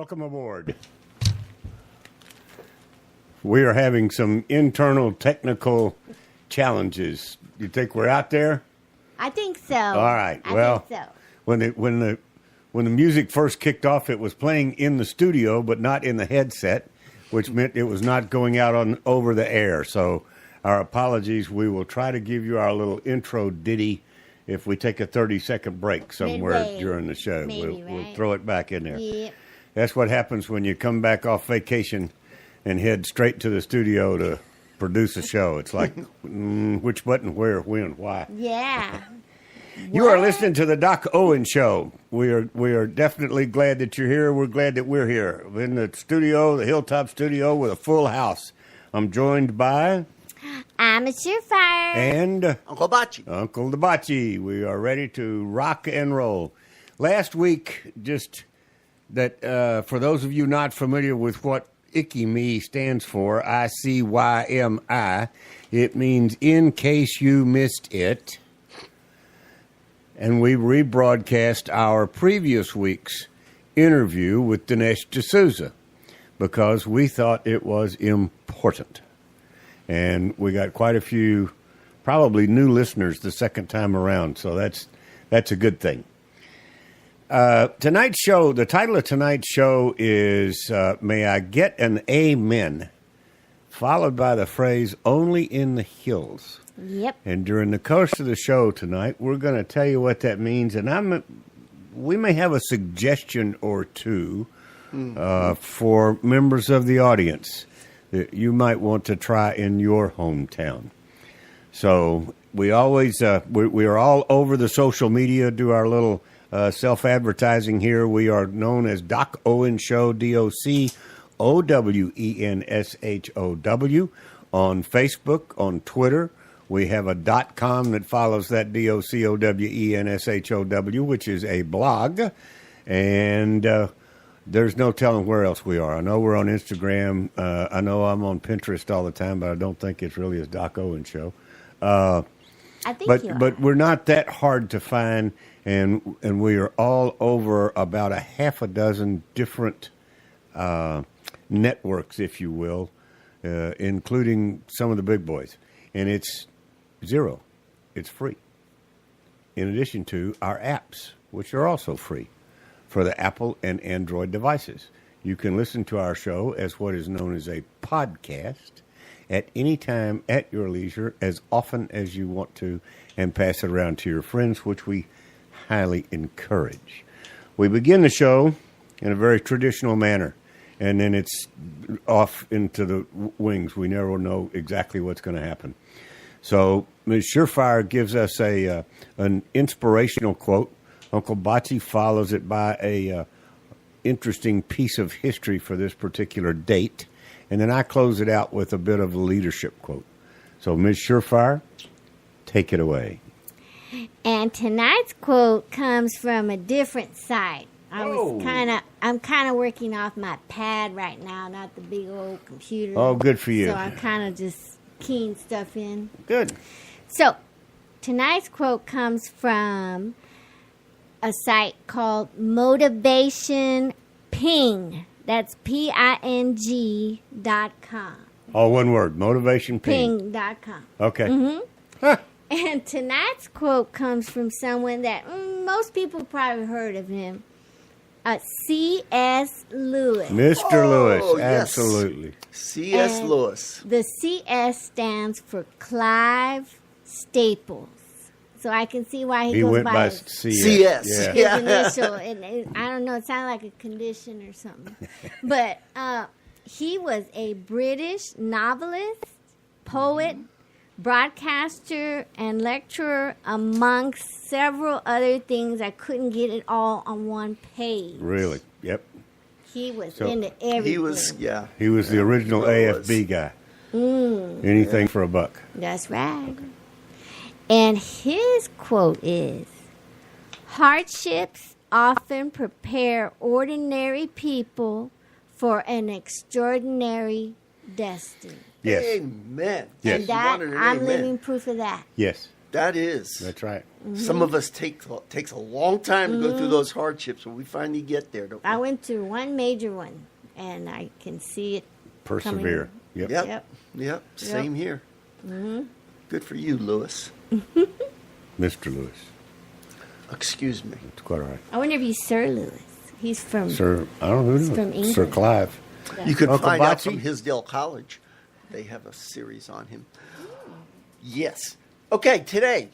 Welcome aboard. We are having some internal technical challenges. You think we're out there? I think so. All right. I think so. When the music first kicked off, it was playing in the studio, but not in the headset, which meant it was not going out over the air. So our apologies. We will try to give you our little intro ditty if we take a 30-second break somewhere during the show. We'll throw it back in there. Yep. That's what happens when you come back off vacation and head straight to the studio to produce a show. It's like, which button, where, when, why. Yeah. You are listening to the Doc Owen Show. We are definitely glad that you're here. We're glad that we're here in the studio, the Hilltop Studio, with a full house. I'm joined by... I'm a surefire. And... Uncle Bachi. Uncle Debachi. We are ready to rock and roll. Last week, just that for those of you not familiar with what ICYMI stands for, ICYMI, it means in case you missed it. And we rebroadcast our previous week's interview with Dinesh D'Souza because we thought it was important. And we got quite a few, probably new listeners the second time around, so that's a good thing. Tonight's show, the title of tonight's show is May I Get an Amen, followed by the phrase, only in the hills. Yep. And during the course of the show tonight, we're going to tell you what that means. And we may have a suggestion or two for members of the audience that you might want to try in your hometown. So we always, we are all over the social media, do our little self-advertising here. We are known as Doc Owen Show, DOCOWENSHOW, on Facebook, on Twitter. We have a .com that follows that, DOCOWENSHOW, which is a blog. And there's no telling where else we are. I know we're on Instagram. I know I'm on Pinterest all the time, but I don't think it's really a Doc Owen Show. I think but we're not that hard to find, and we are all over about a half a dozen different networks, if you will, including some of the big boys. And it's zero. It's free. In addition to our apps, which are also free for the Apple and Android devices. You can listen to our show as what is known as a podcast at any time at your leisure, as often as you want to, and pass it around to your friends, which we highly encourage. We begin the show in a very traditional manner, and then it's off into the wings. We never know exactly what's going to happen. So Ms. Surefire gives us an inspirational quote. Uncle Bachi follows it by a interesting piece of history for this particular date. And then I close it out with a bit of a leadership quote. So, Ms. Surefire, take it away. And tonight's quote comes from a different site. I'm kind of working off my pad right now, not the big old computer. Oh, good for you. So I'm kind of just keying stuff in. Good. So, tonight's quote comes from a site called Motivation Ping. That's PING.com. All one word, Motivation Ping. Ping.com. Okay. Mm-hmm. Huh. And tonight's quote comes from someone that most people probably heard of him. C.S. Lewis. Mr. Lewis, Yes. absolutely. C.S. And Lewis. The C.S. stands for Clive Staples. So I can see why he goes went by by his CS. Yeah. initial. And I don't know, it sounded like a condition or something. But he was a British novelist, poet, broadcaster, and lecturer, amongst several other things. I couldn't get it all on one page. Really? Yep. He was So into everything. He was, yeah. He was the original AFB guy. Anything for a buck. That's right. And his quote is, hardships often prepare ordinary people for an extraordinary destiny. Yes. Amen. Yes. And that, Wanted an I'm amen. living proof of that. Yes. That is. That's right. Some of us takes a long time to go through those hardships, but we finally get there, don't we? I went through one major one, and I can see it. Persevere. Yep. Yep. Same here. Good for you, Lewis. Mr. Lewis. Excuse me. It's quite all right. I wonder if he's Sir Lewis. He's from Sir, I don't know who He's knows. from England. Sir Clive. You could Uncle find out Botsy? from Hisdale College. They have a series on him. Yes. Okay, today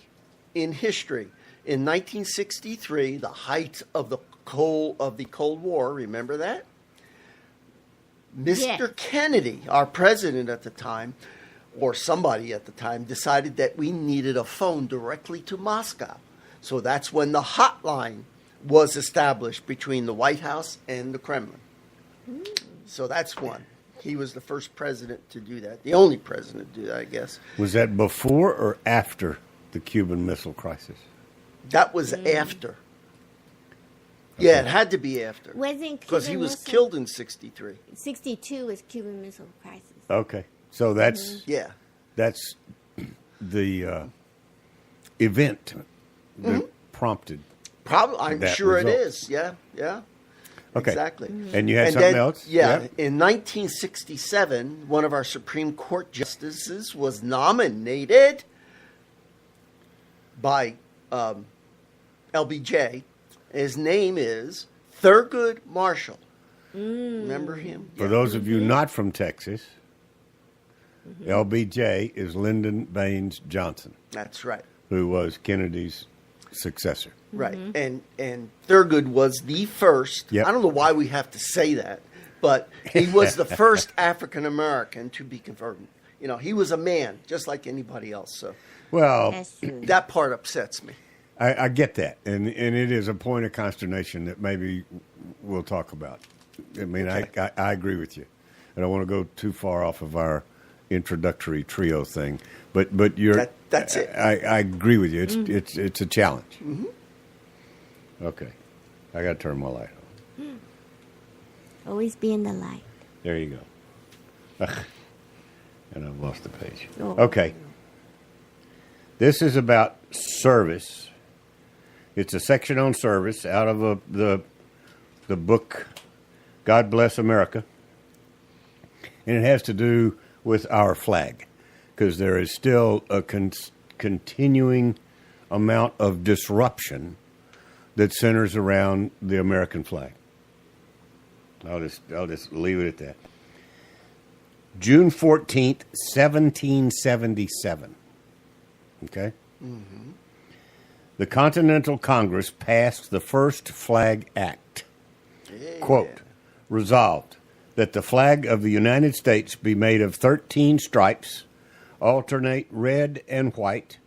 in history, in 1963, the height of the Cold War, remember that? Mr. Yes. Kennedy, our president at the time, or somebody at the time, decided that we needed a phone directly to Moscow. So that's when the hotline was established between the White House and the Kremlin. So that's one. He was the first president to do that. The only president to do that, I guess. Was that before or after the Cuban Missile Crisis? That was after. Yeah, it had to be after. Wasn't because he Cuban was Missile- killed in 63. 62 was Cuban Missile Crisis. Okay. So that's Yeah. that's the event that prompted. Probably, I'm That sure result. it is. Yeah. Okay. Exactly. And you had And something then, else? Yeah. Yep. In 1967, one of our Supreme Court justices was nominated by LBJ. His name is Thurgood Marshall. Remember him? For those of you not from Texas, LBJ is Lyndon Baines Johnson, That's right. who was Kennedy's successor. Right. And Thurgood was the first. Yep. I don't know why we have to say that, but he was the first African American to be confirmed. You know, he was a man just like anybody else. So Well, That's true. that part upsets me. I get that, and it is a point of consternation that maybe we'll talk about. I mean, Okay. I agree with you. I don't want to go too far off of our introductory trio thing, but you're That's it. I agree with you. It's a challenge. Okay, I got to turn my light on. Always be in the light. There you go. And I've lost the page. Oh. Okay. This is about service. It's a section on service out of the book God Bless America. And it has to do with our flag, because there is still a continuing amount of disruption that centers around the American flag. I'll just leave it at that. June 14th, 1777. Okay? The Continental Congress passed the first Flag Act. Quote, resolved that the flag of the United States be made of 13 stripes, alternate red and white,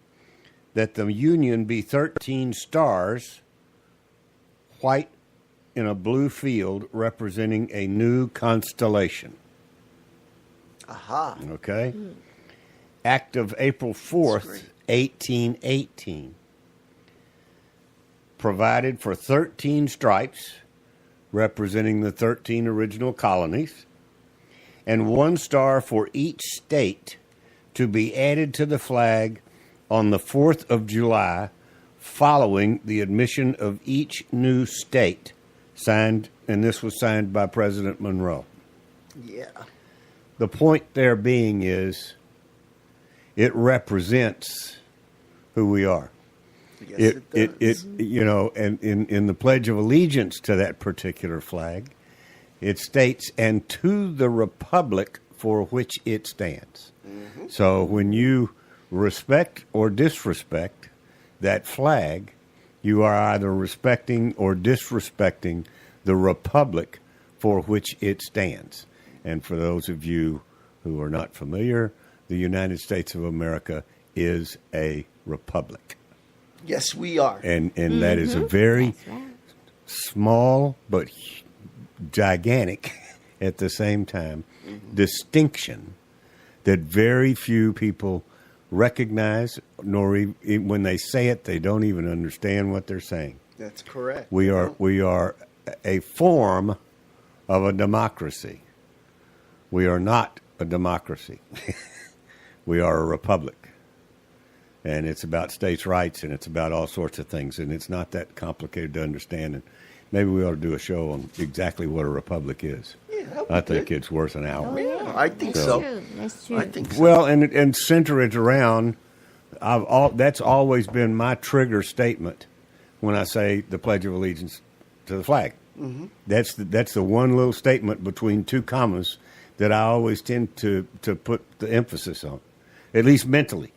that the Union be 13 stars, white in a blue field representing a new constellation. Aha. Okay? Act of April 4th, great. 1818. Provided for 13 stripes, representing the 13 original colonies, and one star for each state to be added to the flag on the 4th of July following the admission of each new state. Signed, and this was signed by President Monroe. Yeah. The point there being is it represents who we are. Yes, it does. You know, and in the Pledge of Allegiance to that particular flag, it states, and to the republic for which it stands. So when you respect or disrespect that flag, you are either respecting or disrespecting the republic for which it stands. And for those of you who are not familiar, the United States of America is a republic. Yes, we are. And that is a very That's right. small but gigantic at the same time distinction that very few people recognize, nor when they say it, they don't even understand what they're saying. That's correct. We are a form of a democracy. We are not a democracy. We are a republic. and it's about states' rights, and it's about all sorts of things, and it's not that complicated to understand. And maybe we ought to do a show on exactly what a republic is. Yeah, that would I be think good. it's worth an hour. Yeah, I think That's so. true. That's true. I think so. Well, and center it around. That's always been my trigger statement when I say the Pledge of Allegiance to the flag. Mm-hmm. That's the one little statement between two commas that I always tend to put the emphasis on, at least mentally,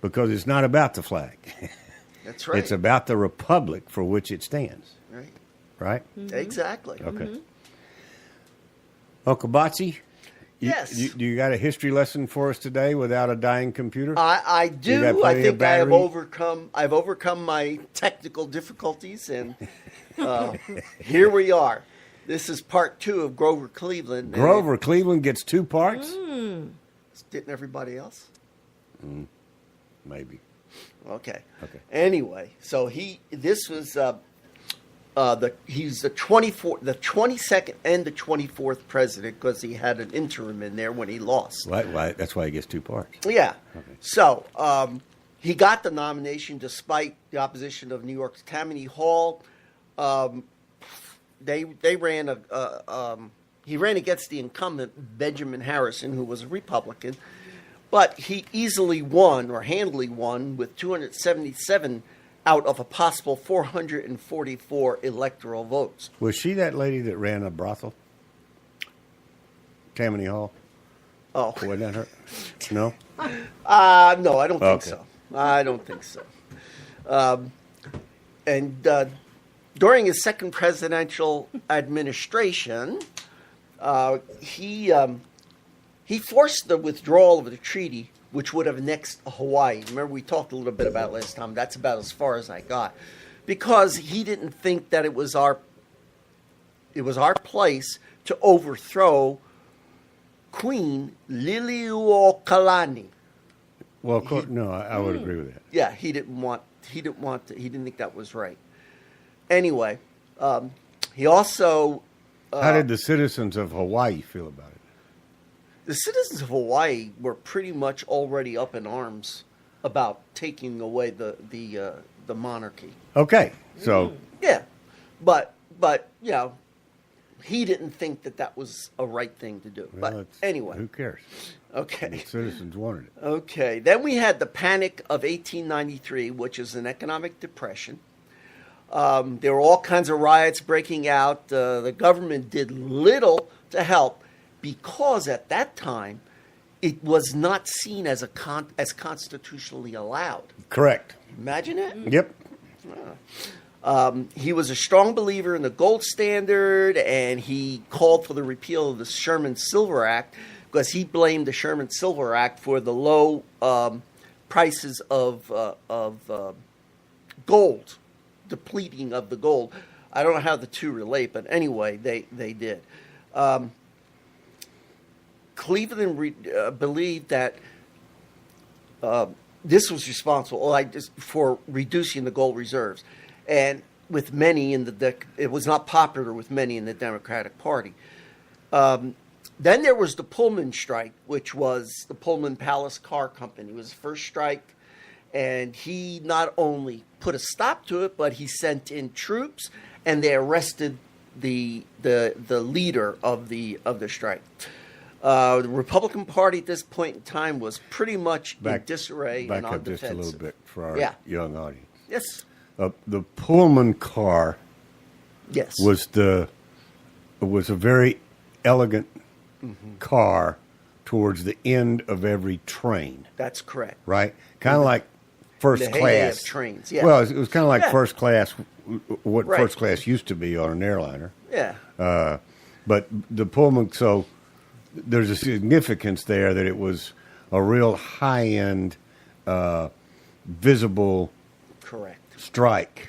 because it's not about the flag. That's right. It's about the republic for which it stands. Right. Right? Exactly. Okay. Uncle Botsy, Yes. you got a history lesson for us today without a dying computer? I You got do. I plenty of think I have battery? I've overcome my technical difficulties, and here we are. This is part 2 of Grover Cleveland. Grover Cleveland gets 2 parts? Didn't everybody else? Maybe. Okay. Okay. Anyway, so this was he's the 22nd and the 24th president, because he had an interim in there when he lost. That's why he gets 2 parts. Yeah. Okay. So he got the nomination despite the opposition of New York's Tammany Hall. They ran he ran against the incumbent Benjamin Harrison, who was a Republican, but he easily won, or handily won, with 277 out of a possible 444 electoral votes. Was she that lady that ran a brothel? Tammany Hall? Oh, Wasn't that her? No? no, I don't think Okay. so. I don't think so. And during his second presidential administration, he forced the withdrawal of the treaty, which would have annexed Hawaii. Remember, we talked a little bit about it last time. That's about as far as I got, because he didn't think that it was our place to overthrow Queen Liliuokalani. Well, of course, no, I would agree with that. Yeah, he didn't think that was right. Anyway, he also How did the citizens of Hawaii feel about it? the citizens of Hawaii were pretty much already up in arms about taking away the monarchy. Okay, so Yeah, but you know, he didn't think that was a right thing to do. well, But it's- anyway, who cares? okay. The citizens wanted it. Okay. Then we had the Panic of 1893, which is an economic depression. There were all kinds of riots breaking out. The government did little to help, because at that time it was not seen as as constitutionally allowed. Correct. Imagine it. Yep. He was a strong believer in the gold standard, and he called for the repeal of the Sherman-Silver Act, because he blamed the Sherman-Silver Act for the low prices of gold, depleting of the gold. I don't know how the two relate, but anyway, they did. Cleveland believed that this was responsible for reducing the gold reserves, and with many it was not popular with many in the Democratic Party. Then there was the Pullman strike, which was the Pullman Palace Car Company. It was the first strike, and he not only put a stop to it, but he sent in troops, and they arrested the leader of the strike. The Republican Party at this point in time was pretty much in disarray Back and on up just defensive. a little bit for our young audience. Yes. The Pullman car Yes. was a very elegant car towards the end of every train, That's correct. right? Kind of like first The heyday class of trains, yeah. Well, it was kind of like Yeah. first class, what Right. first class used to be on an airliner. Yeah. But the Pullman, so there's a significance there that it was a real high-end, visible Correct. strike,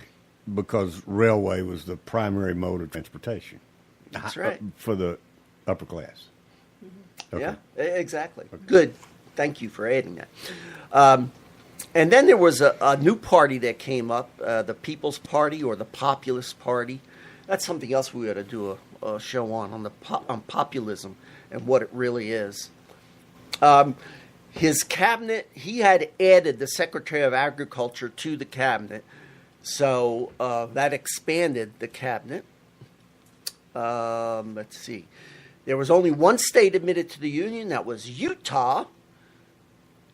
because railway was the primary mode of transportation. That's right. For the upper class. Okay. Yeah, exactly. Good. Thank you for adding that. And then there was a new party that came up, the People's Party, or the Populist Party. That's something else we ought to do a show on populism and what it really is. His cabinet, he had added the Secretary of Agriculture to the cabinet. So that expanded the cabinet. Let's see. There was only one state admitted to the Union. That was Utah.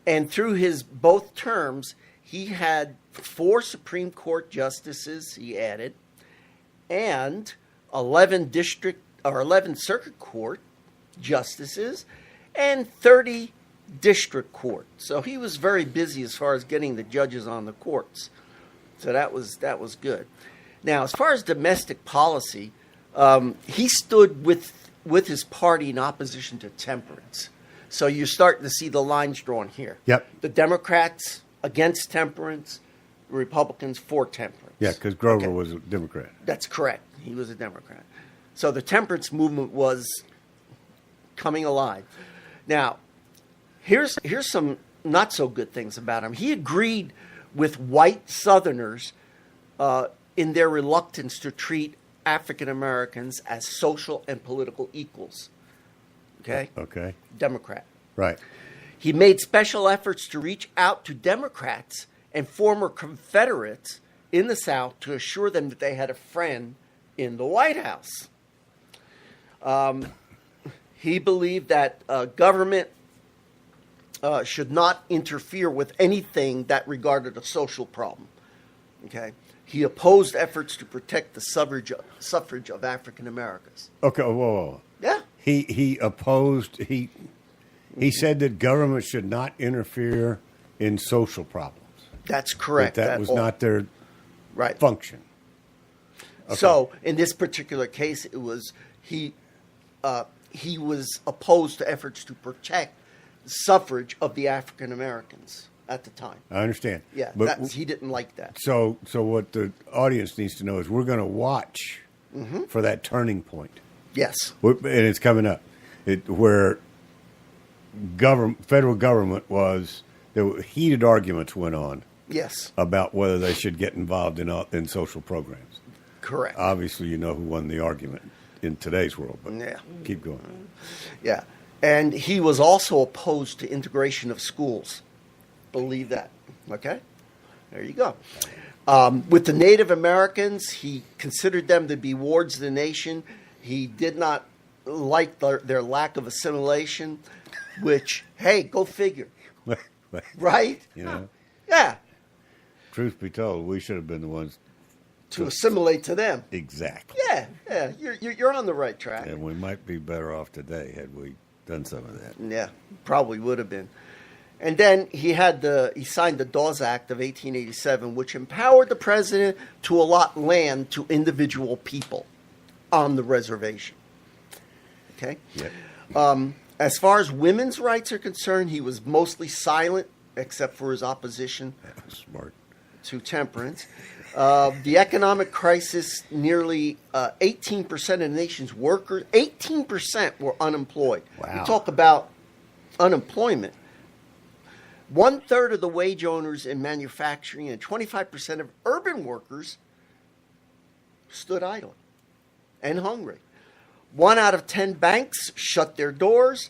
And through his both terms, he had 4 Supreme Court justices he added, and 11 Circuit Court justices, and 30 District Court. So he was very busy as far as getting the judges on the courts. So that was good. Now, as far as domestic policy, he stood with his party in opposition to temperance. So you're starting to see the lines drawn here. Yep. The Democrats against temperance, the Republicans for temperance. Yeah, because Grover was a Democrat. That's correct. He was a Democrat. So the temperance movement was coming alive. Now, here's some not so good things about him. He agreed with white Southerners in their reluctance to treat African Americans as social and political equals. Okay? Okay. Democrat. Right. He made special efforts to reach out to Democrats and former Confederates in the South to assure them that they had a friend in the White House. He believed that government should not interfere with anything that regarded a social problem. Okay? He opposed efforts to protect the suffrage of African Americans. Okay. Whoa. Yeah. He opposed. He said that government should not interfere in social problems. That's correct. That was not their right function. Okay. So in this particular case, it was he was opposed to efforts to protect the suffrage of the African Americans at the time. I understand. Yeah, but he didn't like that. So what the audience needs to know is we're going to watch for that turning point. Yes. And it's coming up. Where federal government there were heated arguments went on. Yes. About whether they should get involved in social programs. Correct. Obviously, you know who won the argument in today's world, but yeah. Keep going. Yeah. And he was also opposed to integration of schools. Believe that. Okay? There you go. With the Native Americans, he considered them to be wards of the nation. He did not like their lack of assimilation, which, hey, go figure. Right? You know? Yeah. Truth be told, we should have been the ones to assimilate to them. Exactly. Yeah. You're on the right track. And we might be better off today had we done some of that. Yeah, probably would have been. And then he signed the Dawes Act of 1887, which empowered the president to allot land to individual people on the reservation. Okay? Yep. As far as women's rights are concerned, he was mostly silent, except for his opposition That was smart. to temperance. The economic crisis, nearly 18% of the nation's workers, 18% were unemployed. Wow. You talk about unemployment. 1/3 of the wage owners in manufacturing and 25% of urban workers stood idle and hungry. 1 out of 10 banks shut their doors.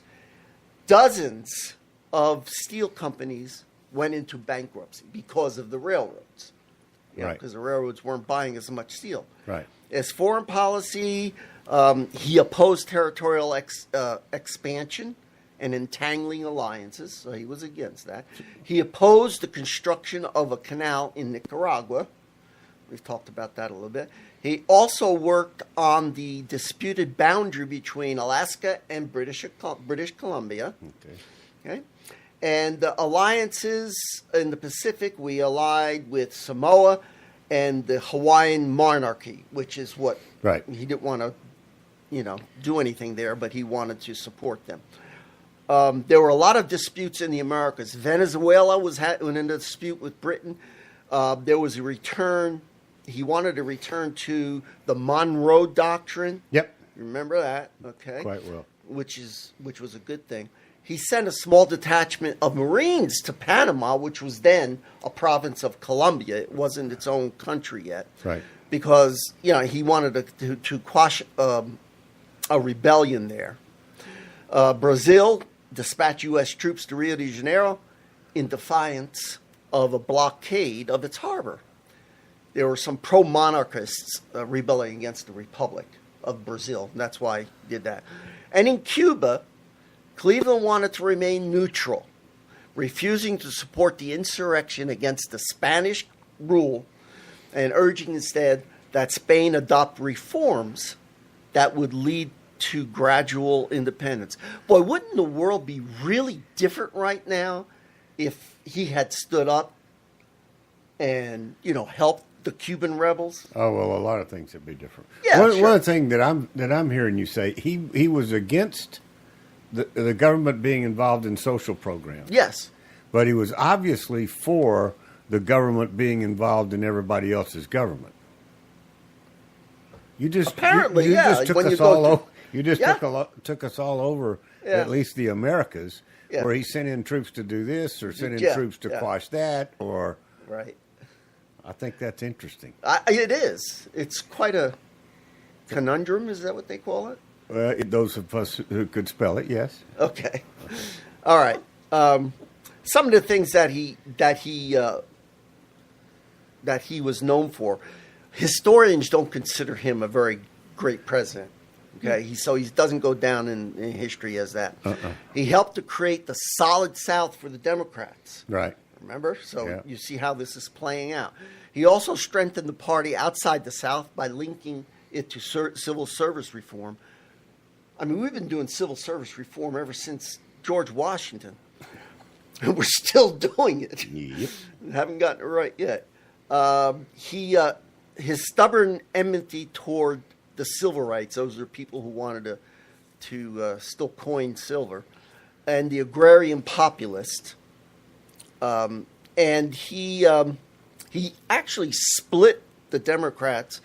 Dozens of steel companies went into bankruptcy because of the railroads. Right. Because the railroads weren't buying as much steel. Right. As foreign policy, he opposed territorial expansion and entangling alliances, so he was against that. He opposed the construction of a canal in Nicaragua. We've talked about that a little bit. He also worked on the disputed boundary between Alaska and British Columbia. Okay. And the alliances in the Pacific, we allied with Samoa and the Hawaiian monarchy, which is what Right. he didn't want to, do anything there, but he wanted to support them. There were a lot of disputes in the Americas. Venezuela went into a dispute with Britain. There was a return. He wanted to return to the Monroe Doctrine. Yep. Remember that? Okay. Quite well. Which was a good thing. He sent a small detachment of Marines to Panama, which was then a province of Colombia. It wasn't its own country yet. Right. Because, he wanted to quash a rebellion there. Brazil, dispatch U.S. troops to Rio de Janeiro in defiance of a blockade of its harbor. There were some pro-monarchists rebelling against the Republic of Brazil, and that's why he did that. And in Cuba, Cleveland wanted to remain neutral, refusing to support the insurrection against the Spanish rule and urging instead that Spain adopt reforms that would lead to gradual independence. Boy, wouldn't the world be really different right now if he had stood up and, helped the Cuban rebels? Oh, well, a lot of things would be different. Yeah, one, sure. one thing that I'm hearing you say, he was against the government being involved in social programs. Yes. But he was obviously for the government being involved in everybody else's government. You just Apparently, you yeah. just took When you us go all to- over. You just Yeah. took us all over, Yeah. at least the Americas, Yeah. where he sent in troops to do this or sent in Yeah, troops to yeah. quash that, or Right. I think that's interesting. It is. It's quite a conundrum. Is that what they call it? Those of us who could spell it, yes. Okay. All right. Some of the things that he was known for, historians don't consider him a very great president. Okay, so he doesn't go down in history as that. He helped to create the solid South for the Democrats. Right. Remember? So Yeah. you see how this is playing out. He also strengthened the party outside the South by linking it to civil service reform. I mean, we've been doing civil service reform ever since George Washington. And we're still doing it. Yep. Haven't gotten it right yet. His stubborn enmity toward the civil rights, those are people who wanted to still coin silver, and the agrarian populist. And he actually split the Democrats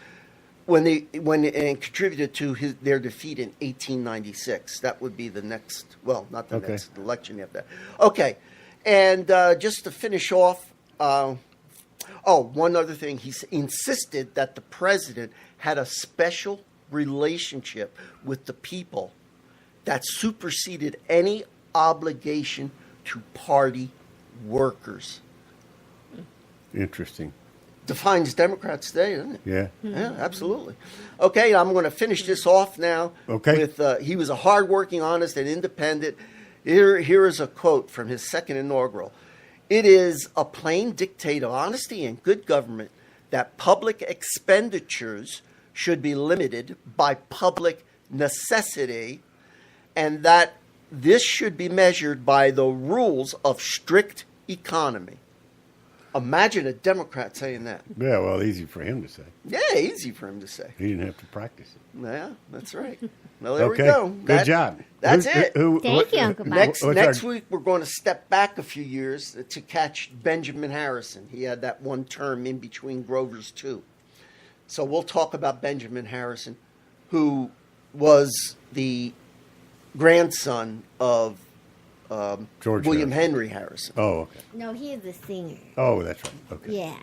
and contributed to their defeat in 1896. That would be the next, well, not the next election after that. Okay, and just to finish off, one other thing, he insisted that the president had a special relationship with the people that superseded any obligation to party workers. Interesting. Defines Democrats today, doesn't it? Yeah. Yeah, absolutely. Okay, I'm going to finish this off now. Okay. With he was a hardworking, honest, and independent. Here is a quote from his second inaugural. It is a plain dictate of honesty and good government that public expenditures should be limited by public necessity, and that this should be measured by the rules of strict economy. Imagine a Democrat saying that. Yeah, well, easy for him to say. Yeah, easy for him to say. He didn't have to practice it. Yeah, that's right. Well, there Okay. we go. Good job. That's it. Thank you, Uncle Bob. Next week, we're going to step back a few years to catch Benjamin Harrison. He had that one term in between Grover's two. So we'll talk about Benjamin Harrison, who was the grandson of George William Harrison. Henry Harrison. Oh, okay. No, he is a singer. Oh, that's right. Okay. Yeah.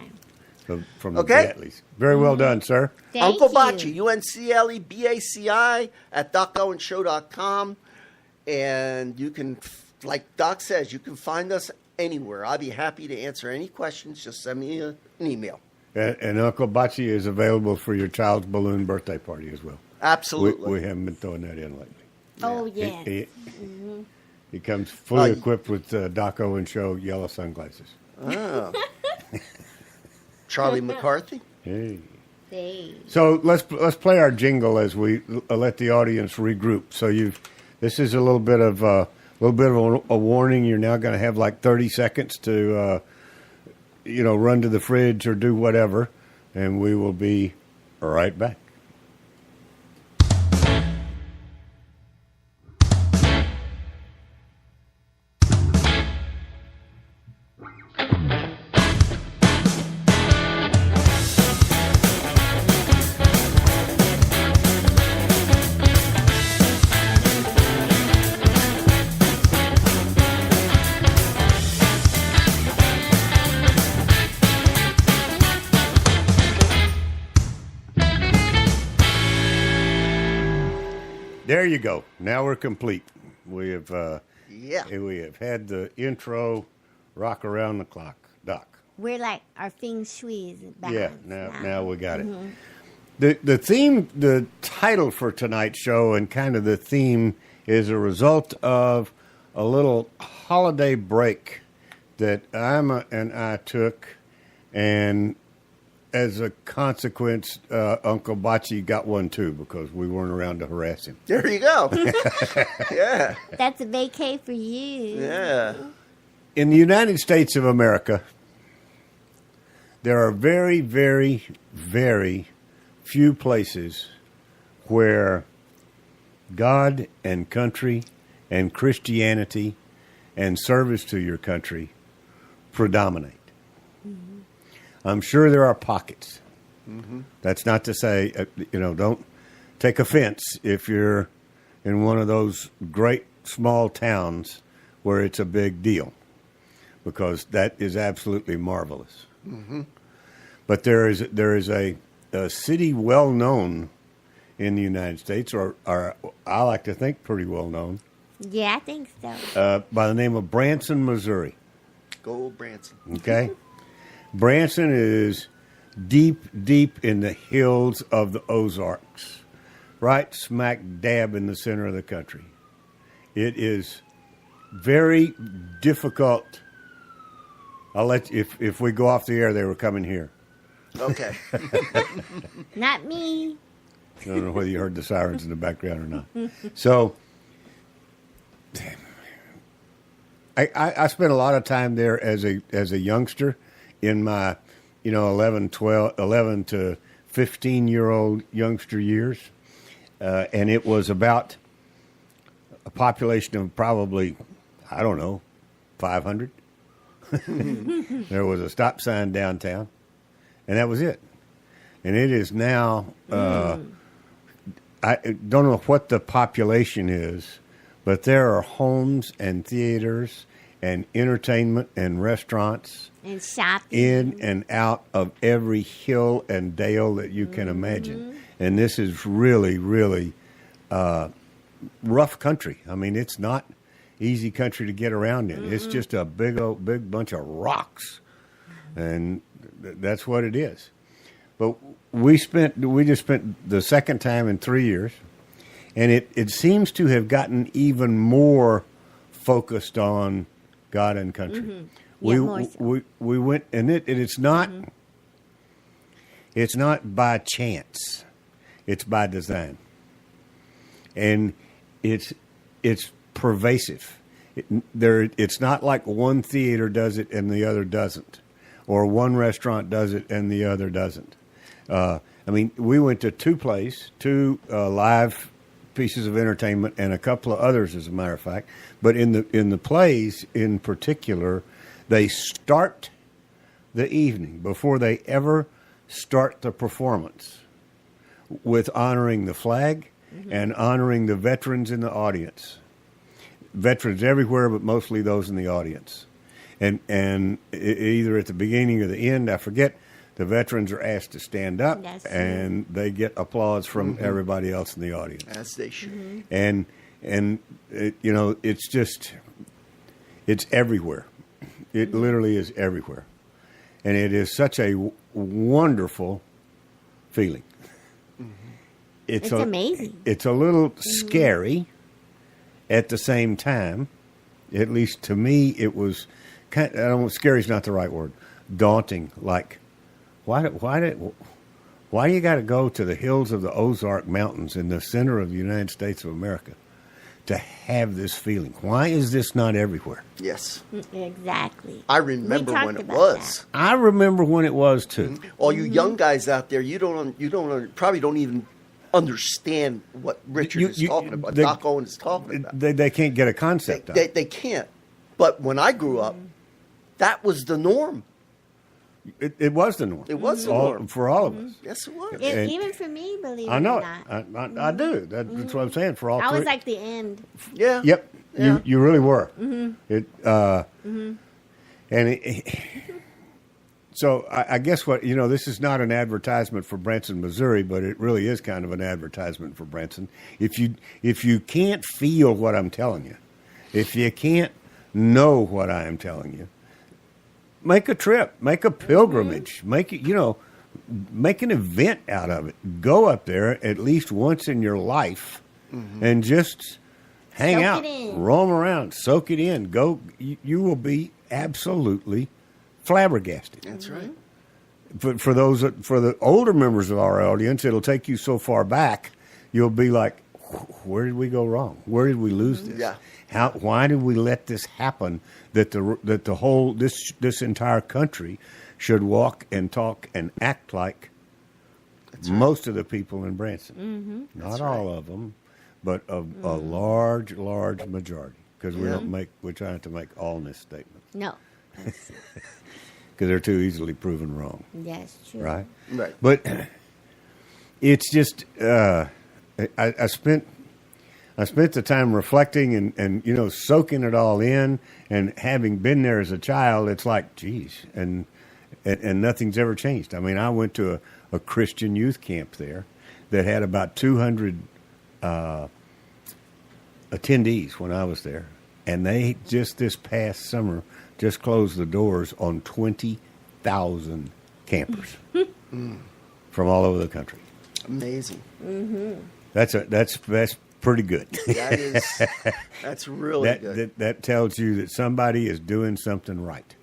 So from Okay. the Gatleys. Very well done, sir. Thank Uncle you. Bocci, UNCLEBACI at DocOandShow.com. And you can, like Doc says, you can find us anywhere. I'll be happy to answer any questions. Just send me an email. And Uncle Bocci is available for your child's balloon birthday party as well. Absolutely. We haven't been throwing that in lately. Oh, yes. He comes fully equipped with Doco and Show yellow sunglasses. Oh. Charlie McCarthy. Hey. Hey. So let's play our jingle as we let the audience regroup. So this is a little bit of a warning. You're now going to have like 30 seconds to run to the fridge or do whatever, and we will be right back. There you go. Now we're complete. We have Yeah. And we have had the intro rock around the clock, Doc. We're like our feng shui is Yeah, balanced now we got it. The theme, the title for tonight's show, and kind of the theme is a result of a little holiday break that Irma and I took, and as a consequence, Uncle Bocce got one too because we weren't around to harass him. There you go. Yeah. That's a vacay for you. Yeah. In the United States of America, there are very, very, very few places where God and country and Christianity and service to your country predominate. I'm sure there are pockets. That's not to say, don't take offense if you're in one of those great small towns where it's a big deal, because that is absolutely marvelous. But there is a city well known in the United States, or I like to think pretty well known, Yeah, I think so. by the name of Branson, Missouri. Go Branson. Okay? Branson is deep, deep in the hills of the Ozarks, right smack dab in the center of the country. It is very difficult. I'll let you, if we go off the air, they were coming here. Okay. Not me. I don't know whether you heard the sirens in the background or not. So, I spent a lot of time there as a youngster in my, 11 to 15-year-old youngster years. And it was about a population of probably, 500. There was a stop sign downtown, and that was it. And it is now, I don't know what the population is, but there are homes and theaters and entertainment and restaurants And shopping. in and out of every hill and dale that you can imagine. And this is really, really rough country. I mean, it's not easy country to get around in. It's just a big bunch of rocks, and that's what it is. But we just spent the second time in 3 years, and it seems to have gotten even more focused on God and country. Yeah, more so. We went, and it's not by chance, it's by design, and it's pervasive. It's not like one theater does it and the other doesn't, or one restaurant does it and the other doesn't. We went to two live pieces of entertainment and a couple of others, as a matter of fact. But in the plays in particular, they start the evening before they ever start the performance with honoring the flag and honoring the veterans in the audience. Veterans everywhere, but mostly those in the audience. And either at the beginning or the end, I forget, the veterans are asked to stand up, and they get applause from everybody else in the audience. As they should. And it's just, it's everywhere. It literally is everywhere. And it is such a wonderful feeling. It's amazing. It's a little scary at the same time. At least to me, it was kind of, scary is not the right word. Daunting. Like, why do you got to go to the hills of the Ozark Mountains in the center of the United States of America to have this feeling? Why is this not everywhere? Yes. Exactly. I remember We talked when it about was. that. I remember when it was too. All you young guys out there, you probably don't even understand what Richard is talking about. Doc Owen is talking about. They can't get a concept of it. They can't. But when I grew up, that was the norm. It was the norm. It was the norm. For all of us. Yes, it was. Even for me, believe it I know or it. not. I do. That's what I'm saying. For all I three. was like the end. Yeah. Yep. Yeah. You really were. So I guess this is not an advertisement for Branson, Missouri, but it really is kind of an advertisement for Branson. If you can't feel what I'm telling you, If you can't know what I am telling you, make a trip, make a pilgrimage, make it, make an event out of it. Go up there at least once in your life and just hang Soak out, it in. roam around, soak it in. Go. You will be absolutely flabbergasted. That's right. For the older members of our audience, it'll take you so far back, you'll be like, where did we go wrong? Where did we lose this? Yeah. Why did we let this happen? That the whole this entire country should walk and talk and act like most of the people in Branson. Not all of them, but a large majority. Because we're trying to make allness statements. No. Because they're too easily proven wrong. That's true. Right? Right. But it's just I spent the time reflecting and soaking it all in, and having been there as a child, it's like, geez, and nothing's ever changed. I mean, I went to a Christian youth camp there that had about 200 attendees when I was there, and they just this past summer just closed the doors on 20,000 campers from all over the country. Amazing. That's pretty good. That's really good. That tells you that somebody is doing something right.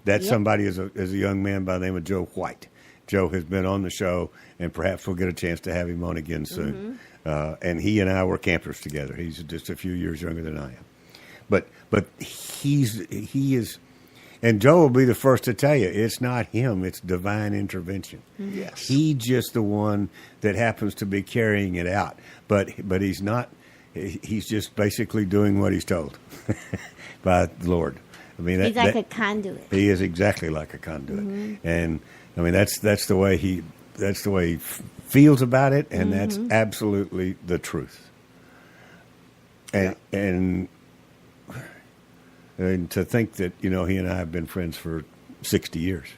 That somebody is a young man by the name of Joe White. Joe has been on the show, and perhaps we'll get a chance to have him on again soon. And he and I were campers together. He's just a few years younger than I am. But he is, and Joe will be the first to tell you, it's not him, it's divine intervention. Yes. He's just the one that happens to be carrying it out. But he's not, he's just basically doing what he's told by the Lord. I mean, he's like a conduit. He is exactly like a conduit. And I mean, that's the way he feels about it, and that's absolutely the truth. And to think that, he and I have been friends for 60 years.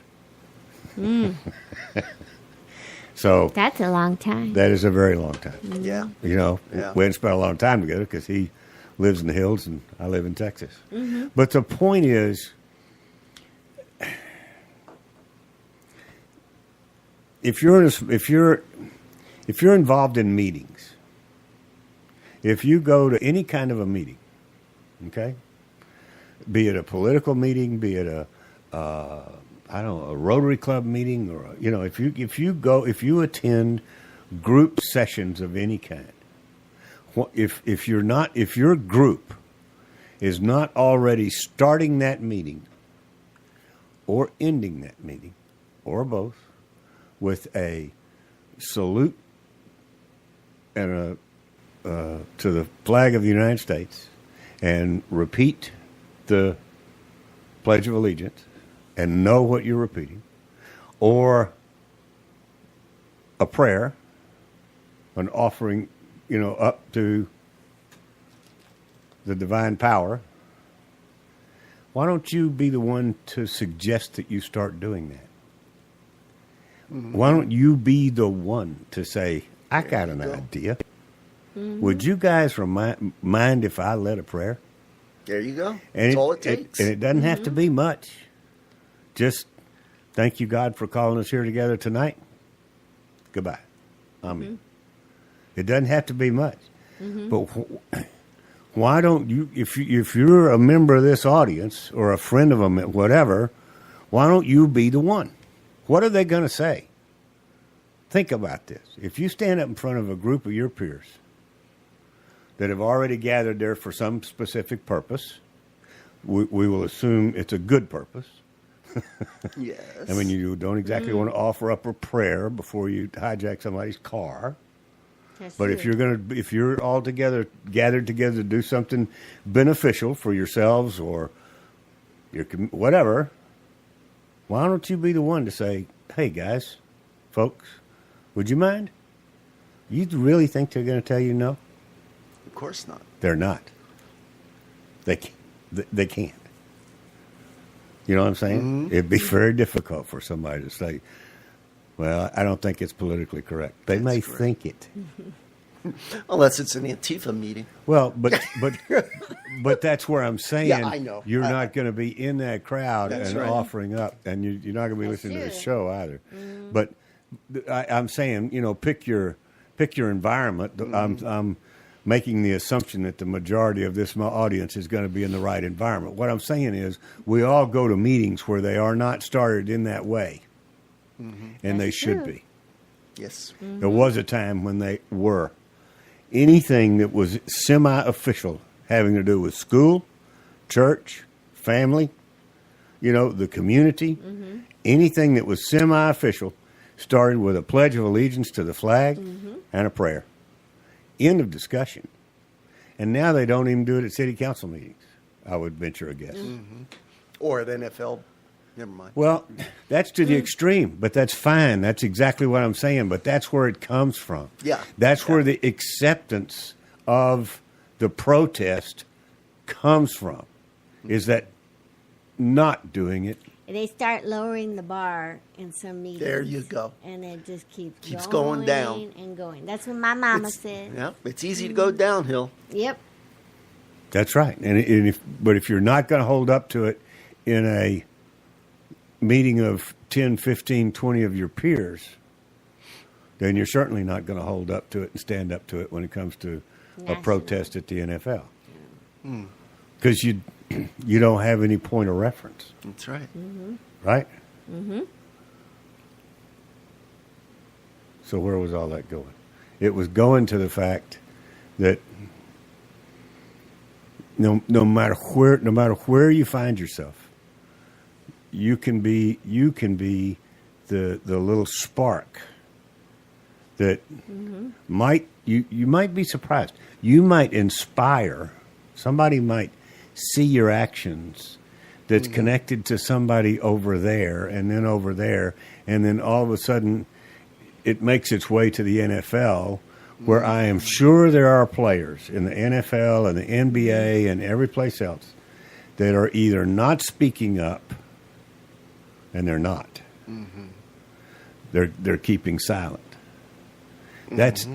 So that's a long time. That is a very long time. Yeah. We hadn't spent a long time together because he lives in the hills and I live in Texas. But the point is, if you're involved in meetings, if you go to any kind of a meeting, okay, be it a political meeting, be it a Rotary Club meeting, or if you attend group sessions of any kind, if your group is not already starting that meeting or ending that meeting, or both, with a salute and to the flag of the United States, and repeat the Pledge of Allegiance and know what you're repeating, or a prayer, an offering, up to the divine power, why don't you be the one to suggest that you start doing that? Why don't you be the one to say, I got an idea. Would you guys mind if I led a prayer? There you go. That's all it takes. And it doesn't have to be much. Just thank you, God, for calling us here together tonight. Goodbye. Amen. It doesn't have to be much. But why don't you, if you're a member of this audience or a friend of them, whatever, why don't you be the one? What are they going to say? Think about this. If you stand up in front of a group of your peers that have already gathered there for some specific purpose, we will assume it's a good purpose. Yes. I mean, you don't exactly want to offer up a prayer before you hijack somebody's car. But if you're all together, gathered together to do something beneficial for yourselves or your whatever, why don't you be the one to say, "Hey guys, folks, would you mind?" You really think they're going to tell you no? Of course not. They're not. They can't. You know what I'm saying? It'd be very difficult for somebody to say, "Well, I don't think it's politically correct." They may think it. Unless it's an Antifa meeting. Well, but that's where I'm saying. Yeah, I know. You're not going to be in that crowd That's and right. offering up, and you're not going to be listening to the true. show either. But I'm saying, pick your environment. I'm making the assumption that the majority of this audience is going to be in the right environment. What I'm saying is, we all go to meetings where they are not started in that way, and they should true. be. Yes. There was a time when they were. Anything that was semi-official having to do with school, church, family, the community, anything that was semi-official started with a pledge of allegiance to the flag and a prayer. End of discussion. And now they don't even do it at city council meetings, I would venture a guess. Or at NFL. Never mind. Well, that's to the extreme, but that's fine. That's exactly what I'm saying, but that's where it comes from. Yeah. That's where the acceptance of the protest comes from, is that not doing it. They start lowering the bar in some meetings. There you go. And it just Keeps going down. and going. That's what my mama said. Yeah, it's easy to go downhill. Yep. That's right. But if you're not going to hold up to it in a meeting of 10, 15, 20 of your peers, then you're certainly not going to hold up to it and stand up to it when it comes to a protest at the NFL. Because you don't have any point of reference. That's right. Right? So where was all that going? It was going to the fact that no matter where you find yourself, you can be the little spark that you might be surprised. You might inspire. Somebody might see your actions that's connected to somebody over there, and then over there, and then all of a sudden it makes its way to the NFL, where I am sure there are players in the NFL and the NBA and every place else that are either not speaking up, and they're not. They're keeping silent. That's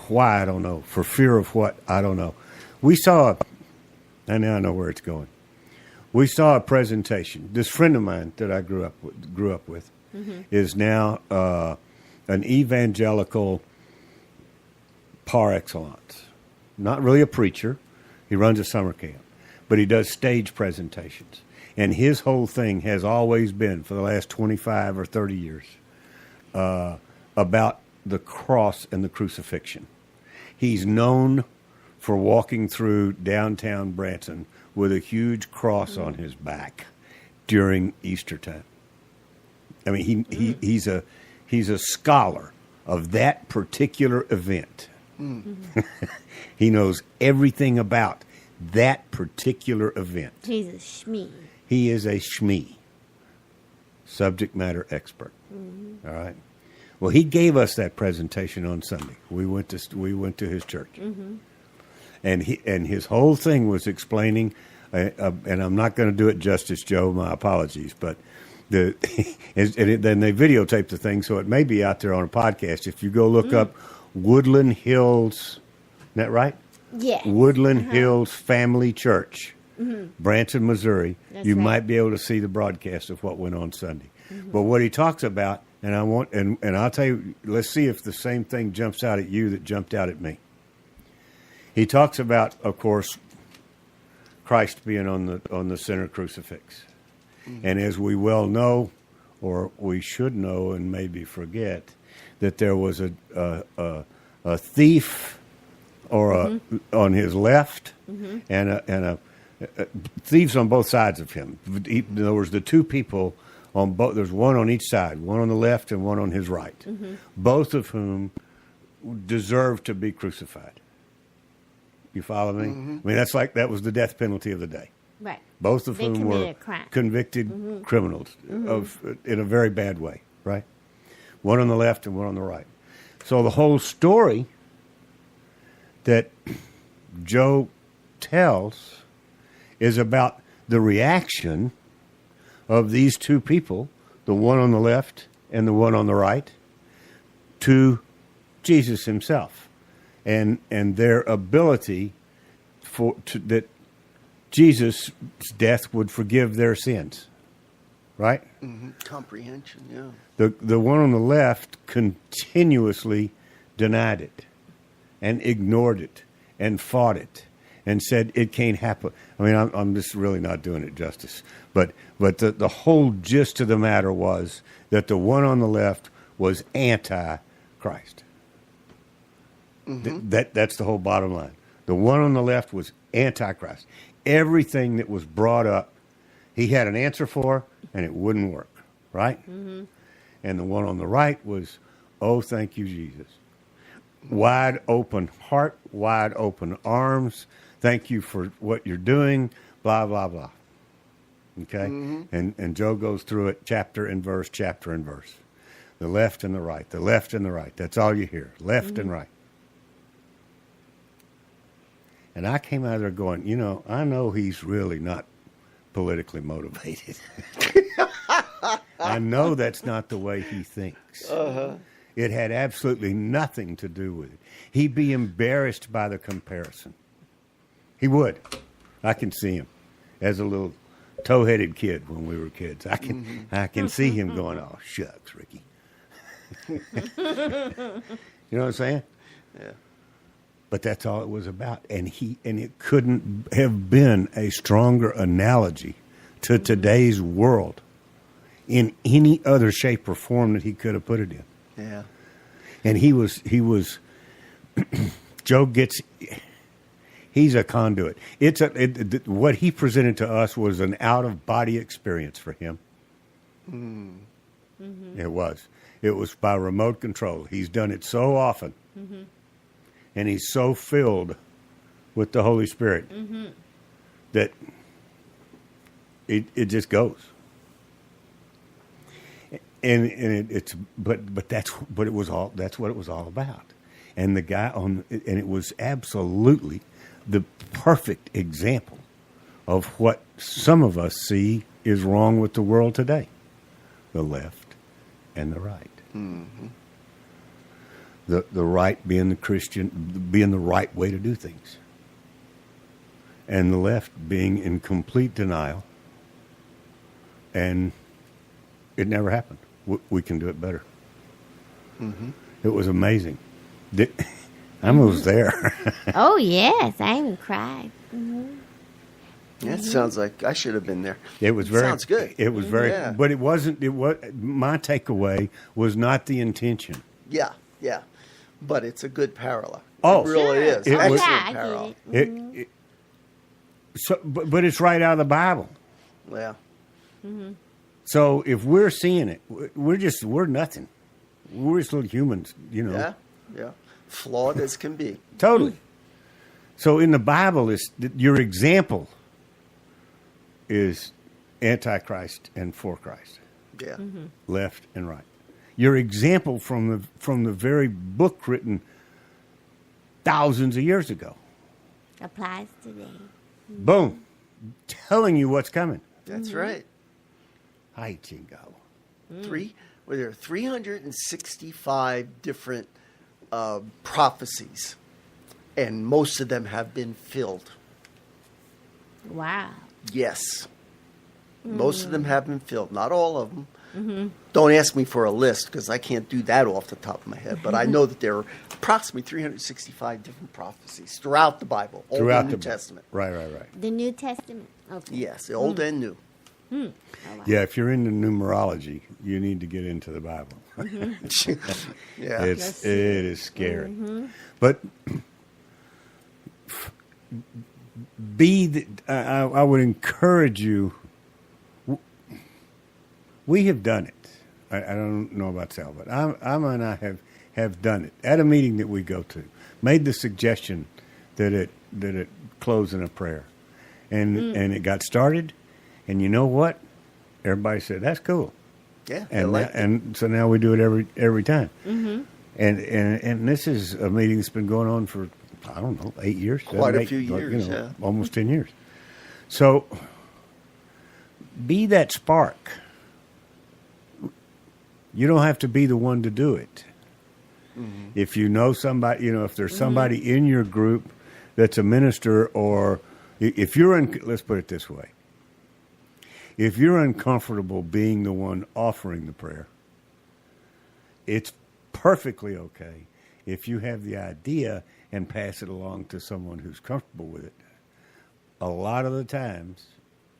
why, I don't know. For fear of what, I don't know. We saw, and now I know where it's going. We saw a presentation. This friend of mine that I grew up with is now an evangelical par excellence. Not really a preacher. He runs a summer camp, but he does stage presentations. And his whole thing has always been, for the last 25 or 30 years, about the cross and the crucifixion. He's known for walking through downtown Branson with a huge cross on his back during Easter time. I mean, he's a scholar of that particular event. He knows everything about that particular event. He's a shmee. He is a shmee, subject matter expert. All right. Well, he gave us that presentation on Sunday. We went to his church, and his whole thing was explaining. And I'm not going to do it justice, Joe. My apologies, but then they videotaped the thing, so it may be out there on a podcast. If you go look up Woodland Hills, isn't that right? Yeah. Woodland Hills Family Church, Branson, Missouri. That's You right. might be able to see the broadcast of what went on Sunday. But what he talks about, and I'll tell you, let's see if the same thing jumps out at you that jumped out at me. He talks about, of course, Christ being on the center crucifix. And as we well know, or we should know and maybe forget, that there was a thief on his left and a thieves on both sides of him. There was the two people on both. There's one on each side, one on the left and one on his right, both of whom deserved to be crucified. You follow me? I mean, that was the death penalty of the day. Right. Both of They whom committed were a crime. convicted criminals in a very bad way, right? One on the left and one on the right. So the whole story that Joe tells is about the reaction of these two people, the one on the left and the one on the right, to Jesus himself, and their ability that Jesus' death would forgive their sins, right? Mm-hmm. Comprehension, yeah. The one on the left continuously denied it and ignored it and fought it and said it can't happen. I mean, I'm just really not doing it justice. But the whole gist of the matter was that the one on the left was anti-Christ. Mm-hmm. That's the whole bottom line. The one on the left was anti-Christ. Everything that was brought up, he had an answer for, and it wouldn't work, right? Mm-hmm. And the one on the right was, oh, thank you, Jesus. Wide open heart, wide open arms. Thank you for what you're doing, blah, blah, blah. Okay? Mm-hmm. And Joe goes through it chapter and verse. The left and the right, the left and the right. That's all you hear, left and right. And I came out of there going, I know he's really not politically motivated. I know that's not the way he thinks. Uh-huh. It had absolutely nothing to do with it. He'd be embarrassed by the comparison. He would. I can see him as a little toe-headed kid when we were kids. I can see him going, oh, shucks, Ricky. You know what I'm saying? Yeah. But that's all it was about. And it couldn't have been a stronger analogy to today's world in any other shape or form that he could have put it in. Yeah. And he was Joe he's a conduit. What he presented to us was an out-of-body experience for him. Mm-hmm. It was. It was by remote control. He's done it so often. Mm-hmm. And he's so filled with the Holy Spirit that it just goes. And that's what it was all about. And the guy and it was absolutely the perfect example of what some of us see is wrong with the world today. The left and the right. Mm-hmm. The right being the Christian, being the right way to do things. And the left being in complete denial. And it never happened. We can do it better. Mm-hmm. It was amazing. I was there. Oh, yes. I even cried. Mm-hmm. That sounds like I should have been there. It was very. Sounds good. It was very. Yeah. But it wasn't. My takeaway was not the intention. Yeah. But it's a good parallel. Oh, it really is. Excellent parallel. But it's right out of the Bible. Yeah. Mm-hmm. So if we're seeing it, we're nothing. We're just little humans, Yeah. Flawed as can be. Totally. So in the Bible, your example is Antichrist and for Christ. Yeah. Mm-hmm. Left and right. Your example from the very book written thousands of years ago applies today. Boom. Telling you what's coming. That's right. Hi, Jingo. There are 365 different prophecies, and most of them have been filled. Wow. Yes. Most of them have been filled. Not all of them. Mm-hmm. Don't ask me for a list because I can't do that off the top of my head. But I know that there are approximately 365 different prophecies throughout the Bible, Old and New Testament. Right. The New Testament. Okay. Yes, the Old and New. Oh, wow. Yeah, if you're into numerology, you need to get into the Bible. Yeah, it is scary. Mm-hmm. But I would encourage you. We have done it. I don't know about Sal, but Alma and I have done it at a meeting that we go to. Made the suggestion that it close in a prayer, and it got started. And you know what? Everybody said that's cool. Yeah, and so now we do it every time. Mm-hmm. And this is a meeting that's been going on for 8 years, quite a few years, almost 10 years. So be that spark. You don't have to be the one to do it. If you know somebody, if there's somebody in your group that's a minister, or if you're let's put it this way. If you're uncomfortable being the one offering the prayer, it's perfectly okay if you have the idea and pass it along to someone who's comfortable with it. A lot of the times,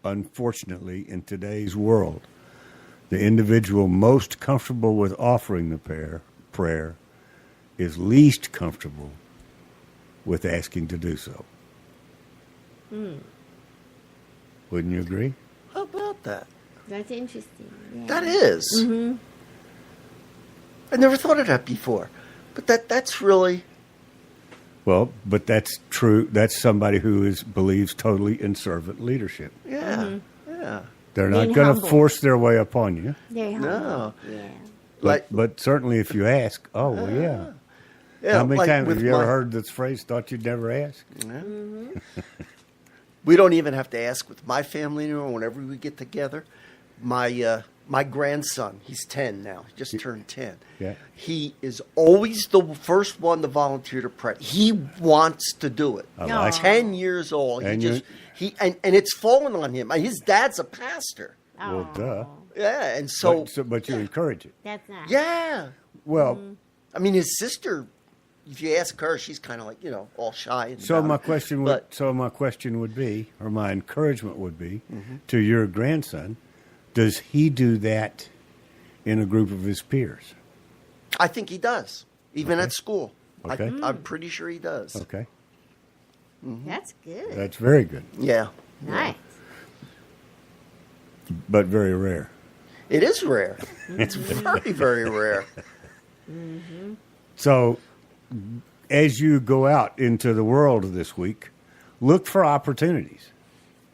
unfortunately, in today's world, the individual most comfortable with offering the prayer is least comfortable with asking to do so. Wouldn't you agree? How about that? That's interesting. Yeah. That is. I never thought of that before. But that's really... Well, but that's true. That's somebody who believes totally in servant leadership. Yeah. Yeah. They're not Being going to humble. force their way upon you. They're humble. No. Yeah. But certainly if you ask, yeah. Yeah, How many like times with have you ever my- heard this phrase, thought you'd never ask? We don't even have to ask with my family anymore. Whenever we get together, my grandson, he's 10 now, he just turned 10. Yeah. He is always the first one to volunteer to pray. He wants to do it. I like it. 10 years old. And And it's fallen on him. His dad's a pastor. Well, duh. Yeah, and so, But you encourage it. That's nice. yeah. Well, I mean, his sister, if you ask her, she's kind of like, all shy. And so about my it. question would be, or my encouragement would be, Mm-hmm. to your grandson, does he do that in a group of his peers? I think he does, even at school. Okay. I'm pretty sure he does. Okay. That's good. That's very good, Yeah. Nice. but very rare. It is rare. It's very, very rare. So, as you go out into the world this week, look for opportunities.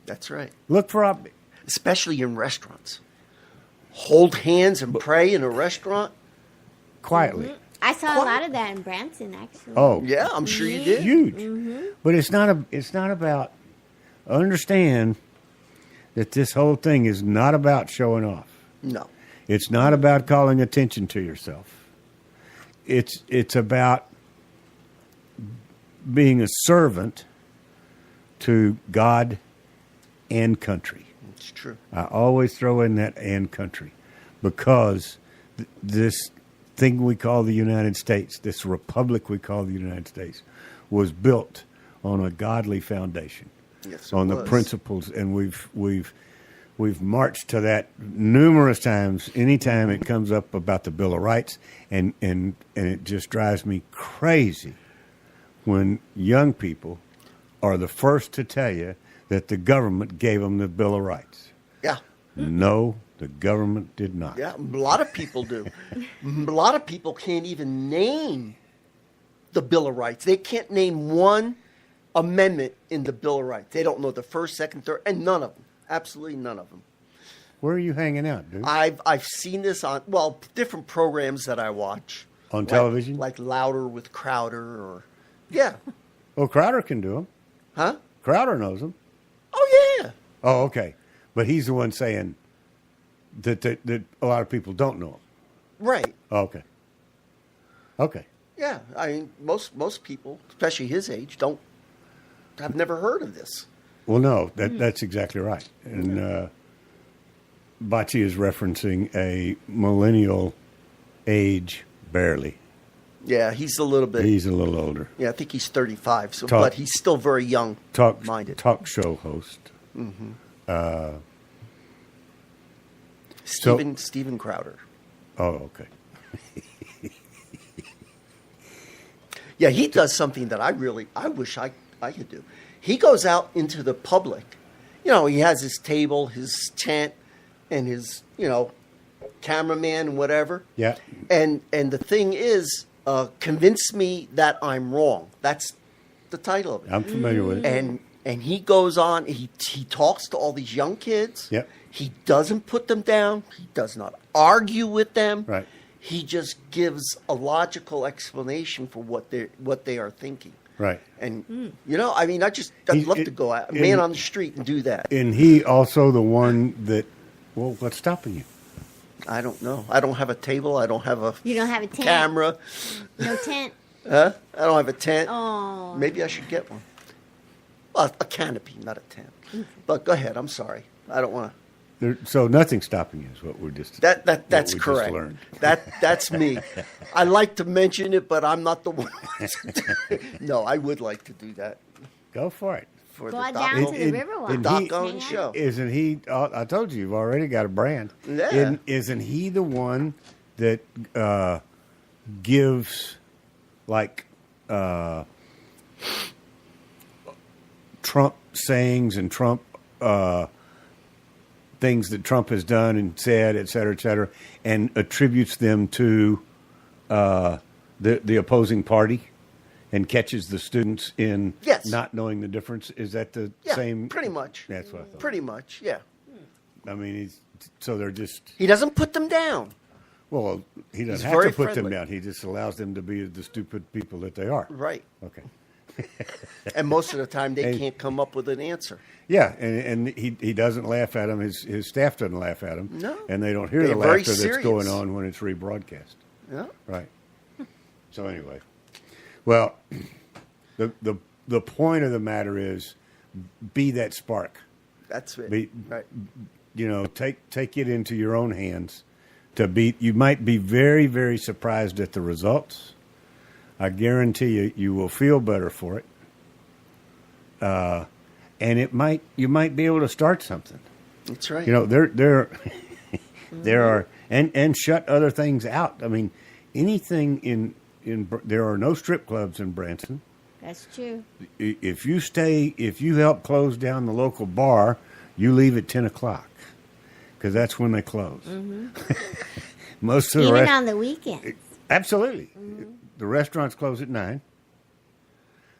That's right. Look for Especially in restaurants. Hold hands and pray in a restaurant. quietly. I saw a lot of that in Branson, actually. Oh, Yeah, I'm sure you did. huge. But it's not about. Understand that this whole thing is not about showing off. No. It's not about calling attention to yourself. It's about being a servant to God and country. It's true. I always throw in that and country because this thing we call the United States, this republic we call the United States, was built on a godly foundation, Yes, it on the was. principles, and we've marched to that numerous times. Anytime it comes up about the Bill of Rights, and it just drives me crazy when young people are the first to tell you that the government gave them the Bill of Rights. Yeah. No, the government did not. Yeah, a lot of people do. A lot of people can't even name the Bill of Rights. They can't name one amendment in the Bill of Rights. They don't know the first, second, third, and none of them. Absolutely none of them. Where are you hanging out, dude? I've seen this on, different programs that I watch. On television? Like Louder with Crowder or, yeah. Well, Crowder can do them. Huh? Crowder knows them. Oh, yeah. Oh, okay. But he's the one saying that a lot of people don't know him. Right. Oh, okay. Okay. Yeah. I mean, most people, especially his age, have never heard of this. Well, no, that's exactly right. And Bocce is referencing a millennial age, barely. Yeah, he's a little bit. He's a little older. Yeah, I think he's 35, so Talk- but he's still very young minded. Talk show host. Steven Crowder. Oh, okay. Yeah, he does something that I wish I could do. He goes out into the public. He has his table, his tent, and his, cameraman and whatever. Yeah. And the thing is, convince me that I'm wrong. That's the title of it. I'm familiar with it. And he goes on. He talks to all these young kids. Yep. He doesn't put them down. He does not argue with them. Right. He just gives a logical explanation for what they are thinking. Right. And I'd love to go out, and- man on the street, and do that. And he also the one that, well, what's stopping you? I don't know. I don't have a table. I don't have a You don't have a tent? camera. No tent? Huh? I don't have a tent. Oh. Maybe I should get one. Well, a canopy, not a tent. But go ahead. I'm sorry. I don't want to. So nothing's stopping you is what we're just That's what we correct. Just learned. That's me. I like to mention it, but I'm not the one. No, I would like to do that Go for it. for Go the on doc. down to the And- Riverwalk. and Doggone Hang out. show. Isn't he? I told you, you've already got a brand. Yeah. Isn't he the one that gives like Trump sayings and Trump things that Trump has done and said, et cetera, and attributes them to the opposing party? And catches the students in Yes. not knowing the difference. Is that the Yeah, same? pretty much. That's what I thought. Pretty much, yeah. I mean, so they're just. He doesn't put them down. Well, he doesn't He's have very to put them friendly. down. He just allows them to be the stupid people that they are. Right. Okay. And most of the time, they can't come up with an answer. Yeah, and he doesn't laugh at them. His staff doesn't laugh at him. No. And they don't hear They're the very laughter that's serious. going on when it's rebroadcast. Yeah. Right. So anyway, well, the point of the matter is, be that spark. That's it. Be- right. Take it into your own hands. You might be very, very surprised at the results. I guarantee you will feel better for it. And you might be able to start something. That's right. There are and shut other things out. I mean, anything in there are no strip clubs in Branson. That's true. If you help close down the local bar, you leave at 10 o'clock because that's when they close. Mm-hmm. Most of the Even on the weekends. absolutely. The restaurants close at 9,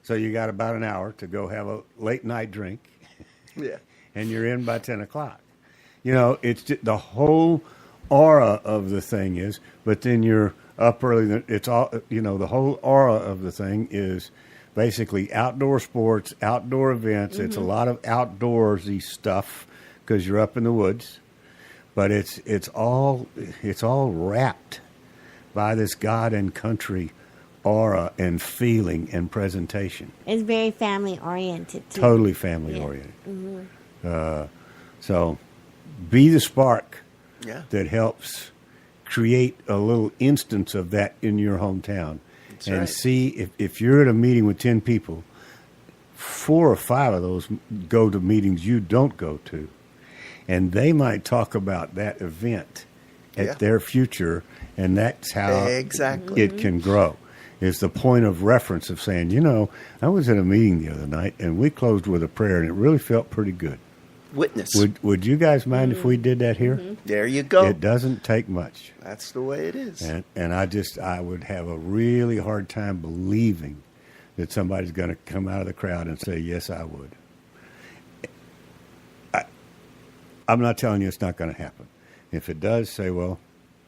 so you got about an hour to go have a late night drink, Yeah. and you're in by 10 o'clock. It's just, the whole aura of the thing is, but then you're up early. It's all, the whole aura of the thing is basically outdoor sports, outdoor events. It's a lot of outdoorsy stuff because you're up in the woods, but it's all wrapped by this God and country aura and feeling and presentation. It's very family oriented too. Totally family oriented. So be the spark Yeah. that helps create a little instance of that in your hometown. That's and right. see if you're at a meeting with 10 people, 4 or 5 of those go to meetings you don't go to. And they might talk about that event at Yeah. their future, and that's how Exactly. it can grow. Is the point of reference of saying, I was at a meeting the other night, and we closed with a prayer, and it really felt pretty good. Witness. Would you guys mind if we did that here? There you go. It doesn't take much. That's the way it is. And I would have a really hard time believing that somebody's going to come out of the crowd and say, yes, I would. I'm not telling you it's not going to happen. If it does, say, well,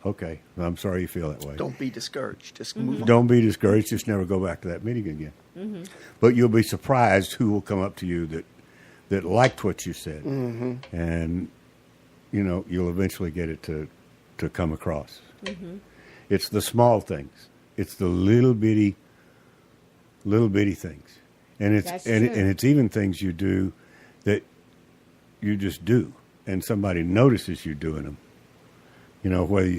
okay, I'm sorry you feel that way. Don't be discouraged. Just move on. Don't be discouraged. Just never go back to that meeting again. But you'll be surprised who will come up to you that liked what you said. And, you'll eventually get it to come across. It's the small things. It's the little bitty things. And That's and true. it's even things you do that you just do, and somebody notices you doing them. Whether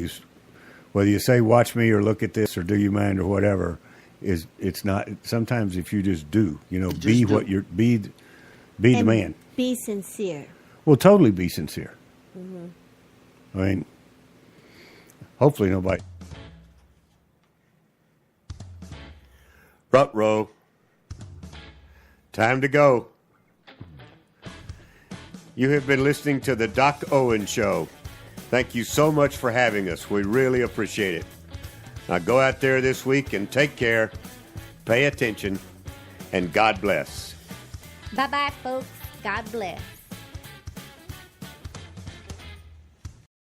you say "watch me" or "look at this" or "do you mind" or whatever, it's not. Sometimes if you just do, be do. what you're be the And man. Be sincere. Well, totally be sincere. I mean, hopefully nobody. Front row. Time to go. You have been listening to the Doc Owen Show. Thank you so much for having us. We really appreciate it. Now go out there this week and take care, pay attention, and God bless. Bye-bye, folks. God bless.